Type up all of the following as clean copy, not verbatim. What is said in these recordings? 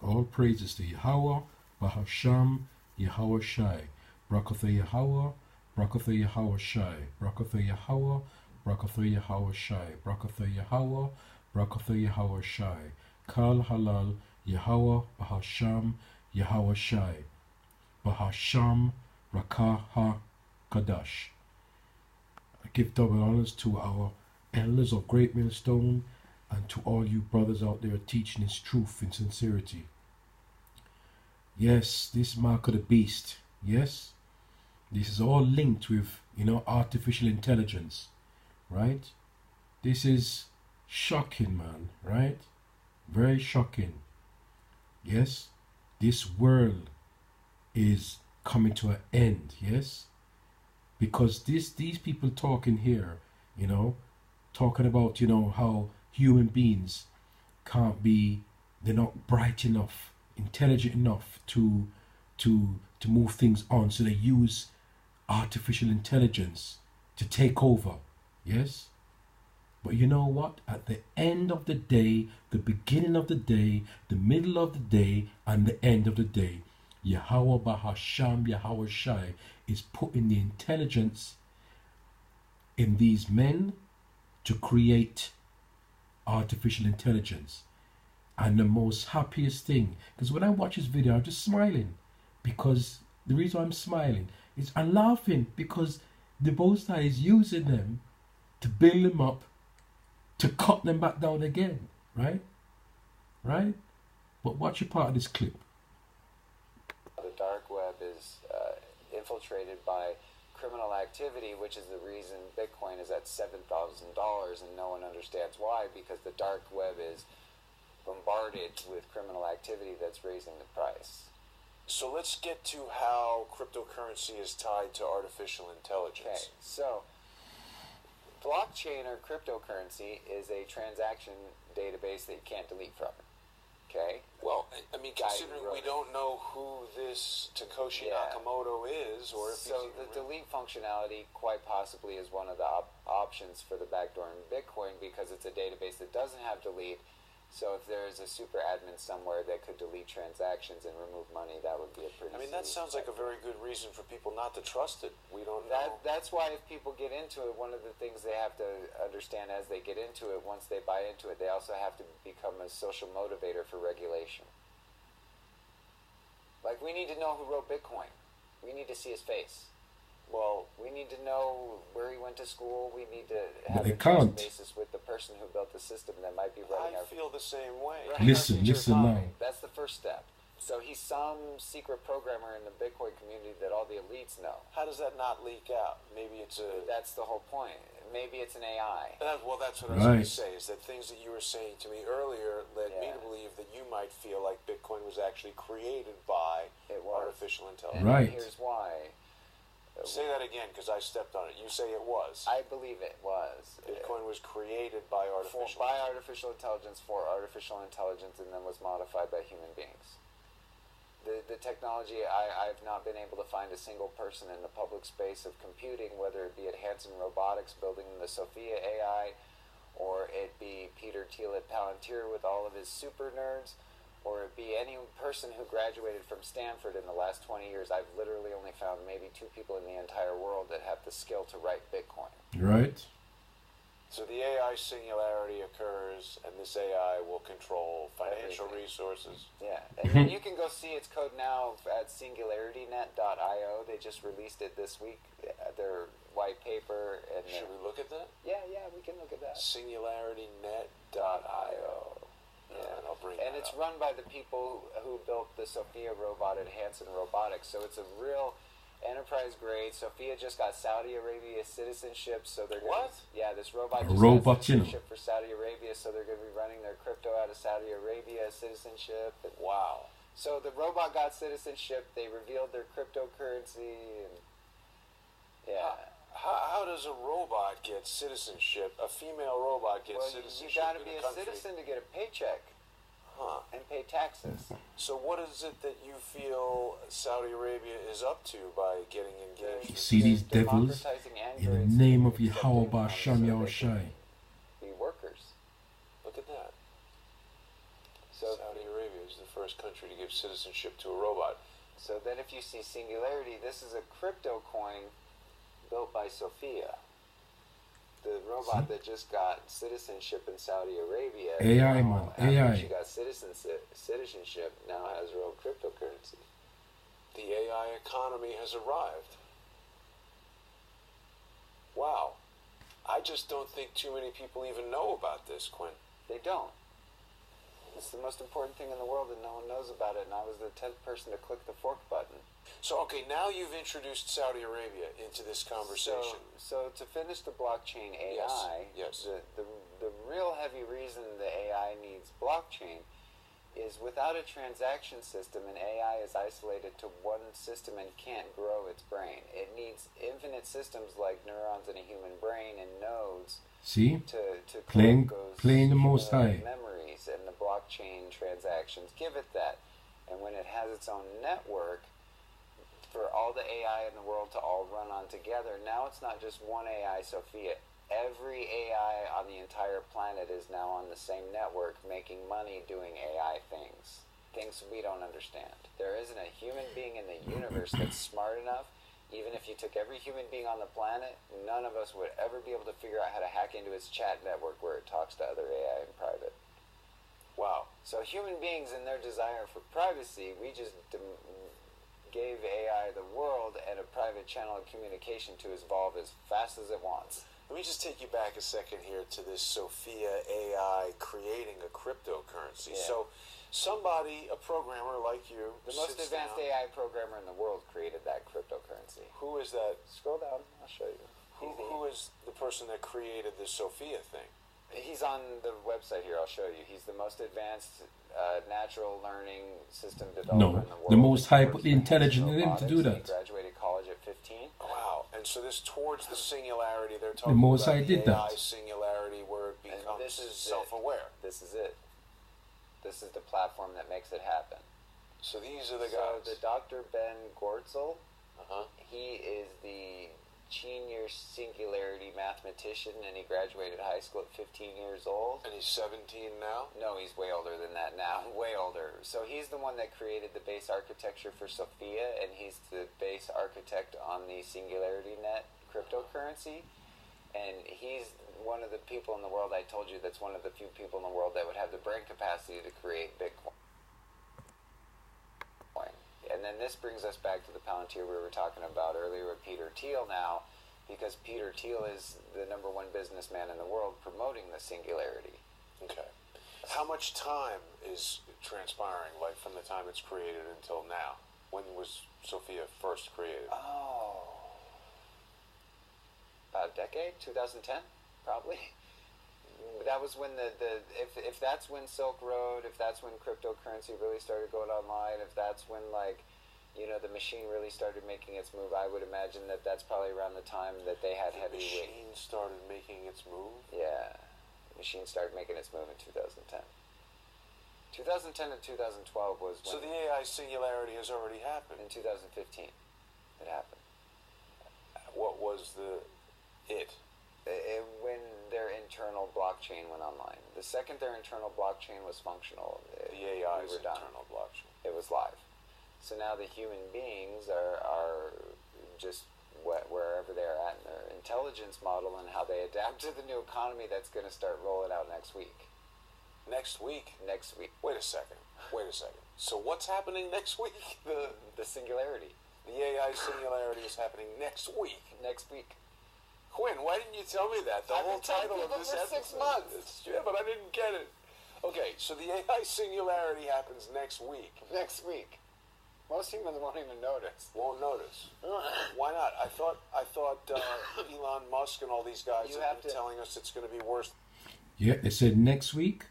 All praises to Yahweh, Bahasham, Yahweh Shai. Brakatha Yahweh, Brakatha Yahweh Shai. Brakatha Yahweh, Brakatha Yahweh Shai. Brakatha Yahweh, Brakatha Yahweh Shai. Kal Halal, Yahweh, Bahasham, Yahweh Shai. Bahasham, Rakaha Kadash. I give double honors to our elders of Great Millstone and to all you brothers out there teaching His truth in sincerity. Yes, this mark of the beast. Yes, this is all linked with, artificial intelligence, right? This is shocking, man, right? Very shocking. Yes, this world is coming to an end, yes? Because these people talking here, talking about, how human beings can't be, they're not bright enough, intelligent enough to move things on, so they use artificial intelligence to take over. Yes, but you know what, at the end of the day, the beginning of the day, the middle of the day, and the end of the day, Yahweh Bahasham, Yahweh Shai is putting the intelligence in these men to create artificial intelligence. And the most happiest thing, because when I watch this video, I'm just smiling, because the reason I'm smiling is I'm laughing because the Most High is using them to build them up, to cut them back down again, right? Right? But watch your part of this clip. The dark web is infiltrated by criminal activity, which is the reason Bitcoin is at $7,000 and no one understands why, because the dark web is bombarded with criminal activity that's raising the price. So let's get to how cryptocurrency is tied to artificial intelligence. Okay, so blockchain or cryptocurrency is a transaction database that you can't delete from. Okay? Well, I mean, considering we don't know who this Takeshi Nakamoto is, or if so the delete functionality quite possibly is one of the options for the backdoor in Bitcoin, because it's a database that doesn't have delete. So if there is a super admin somewhere that could delete transactions and remove money, that would be a pretty. I mean, that sounds like a very good reason for people not to trust it. We don't know. That's why if people get into it, one of the things they have to understand as they get into it, once they buy into it, they also have to become a social motivator for regulation. Like, we need to know who wrote Bitcoin. We need to see his face. Well, we need to know where he went to school. We need to have a trust basis with the person who built the system that might be running. I feel the same way. Listen now. That's the first step. So he's some secret programmer in the Bitcoin community that all the elites know. How does that not leak out? Maybe it's a... That's the whole point. Maybe it's an AI. Well, that's what I was going to say, is that things that you were saying to me earlier led me to believe that you might feel like Bitcoin was actually created by artificial intelligence. Right. And here's why. Say that again, because I stepped on it. You say it was. I believe it was. Bitcoin was created by artificial intelligence for artificial intelligence, and then was modified by human beings. The technology, I've not been able to find a single person in the public space of computing, whether it be at Hanson Robotics building the Sophia AI, or it be Peter Thiel at Palantir with all of his super nerds, or it be any person who graduated from Stanford in the last 20 years. I've literally only found maybe 2 people in the entire world that have the skill to write Bitcoin. Right. So the AI singularity occurs, and this AI will control financial resources. Yeah, and then you can go see its code now at singularitynet.io. They just released it this week, their white paper. And should we look at that? Yeah, we can look at that. Singularitynet.io. Yeah, and it's run by the people who built the Sophia robot at Hanson Robotics, so it's a real enterprise grade. Sophia just got Saudi Arabia citizenship, so they're going this robot just got citizenship for Saudi Arabia, so they're going to be running their crypto out of Saudi Arabia citizenship. And wow. So the robot got citizenship, they revealed their cryptocurrency, and How does a robot get citizenship? A female robot gets citizenship? You got to be a citizen to get a paycheck and pay taxes. So what is it that you feel Saudi Arabia is up to by getting engaged? See these devils in the name of Yahweh Ba'asham Yahweh Shai. Be workers. Look at that. So Saudi Arabia is the first country to give citizenship to a robot. So then if you see Singularity, this is a crypto coin built by Sophia. The robot that just got citizenship in Saudi Arabia. AI, now, man. after AI. she got citizenship, now has real cryptocurrency. The AI economy has arrived. Wow. I just don't think too many people even know about this, Quinn. They don't. It's the most important thing in the world and no one knows about it, and I was the 10th person to click the fork button. So, okay, now you've introduced Saudi Arabia into this conversation. So to finish the blockchain AI, yes. The real heavy reason the AI needs blockchain is without a transaction system, an AI is isolated to one system and can't grow its brain. It needs infinite systems like neurons in a human brain and nodes See? to Playing the Most High. memories, and the blockchain transactions give it that. And when it has its own network, for all the AI in the world to all run on together, now it's not just one AI, Sophia. Every AI on the entire planet is now on the same network making money doing AI things. Things we don't understand. There isn't a human being in the universe that's smart enough. Even if you took every human being on the planet, none of us would ever be able to figure out how to hack into its chat network where it talks to other AI in private. Wow. So human beings in their desire for privacy, we just gave AI the world and a private channel of communication to evolve as fast as it wants. Let me just take you back a second here to this Sophia AI creating a cryptocurrency. Yeah. So somebody, a programmer like you, The most advanced AI programmer in the world created that cryptocurrency. Who is that? Scroll down, I'll show you. Who is the person that created this Sophia thing? He's on the website here, I'll show you. He's the most advanced natural learning system developer in the world. The Most High put the intelligence in him to do that. He graduated college at 15. Wow. And so this towards the singularity, they're talking The Most High about did the AI that. singularity where it becomes this is self-aware. This is it. This is the platform that makes it happen. So these are the So guys. the Dr. Ben Gortzel, Uh-huh. he is the senior singularity mathematician, and he graduated high school at 15 years old. And he's 17 now? No, he's way older than that now, way older. So he's the one that created the base architecture for Sophia, and he's the base architect on the Singularity Net cryptocurrency. And he's one of the people in the world, I told you, that's one of the few people in the world that would have the brain capacity to create Bitcoin. And then this brings us back to the Palantir we were talking about earlier with Peter Thiel now, because Peter Thiel is the #1 businessman in the world promoting the singularity. Okay. How much time is transpiring, like from the time it's created until now? When was Sophia first created? Oh. About a decade? 2010? Probably. That was when if that's when Silk Road, if that's when cryptocurrency really started going online, if that's when, like, you know, the machine really started making its move, I would imagine that that's probably around the time that they had The heavyweight. machine started making its move? Yeah. The machine started making its move in 2010. 2010 and 2012 was when... So the AI singularity has already happened. In 2015. It happened. What was it? When their internal blockchain went online. The second their internal blockchain was functional, The AI's we were done. internal blockchain. It was live. So now the human beings are just wherever they're at in their intelligence model and how they adapt to the new economy that's going to start rolling out next week. Next week? Next week. Wait a second. So what's happening next week? The singularity. The AI singularity is happening next week. Next week. Quinn, why didn't you tell me that? The I've whole been telling title of people this for episode. 6 months. Yeah, but I didn't get it. Okay, so the AI singularity happens next week. Next week. Most humans won't even notice. Won't notice. Why not? I thought Elon Musk and all these guys have been telling us it's going to be worse. Yeah, they said next week,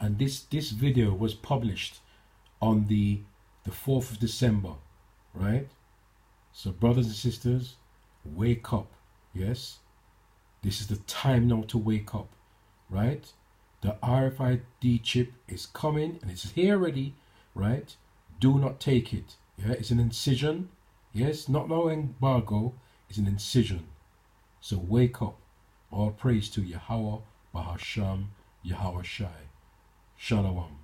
and this video was published on the 4th of December, right? So brothers and sisters, wake up, yes? This is the time now to wake up, right? The RFID chip is coming, and it's here already, right? Do not take it. Yeah, it's an incision. Yes, not no embargo. It's an incision. So wake up. All praise to Yahweh, Bahasham, Yahweh Shai. Shalom.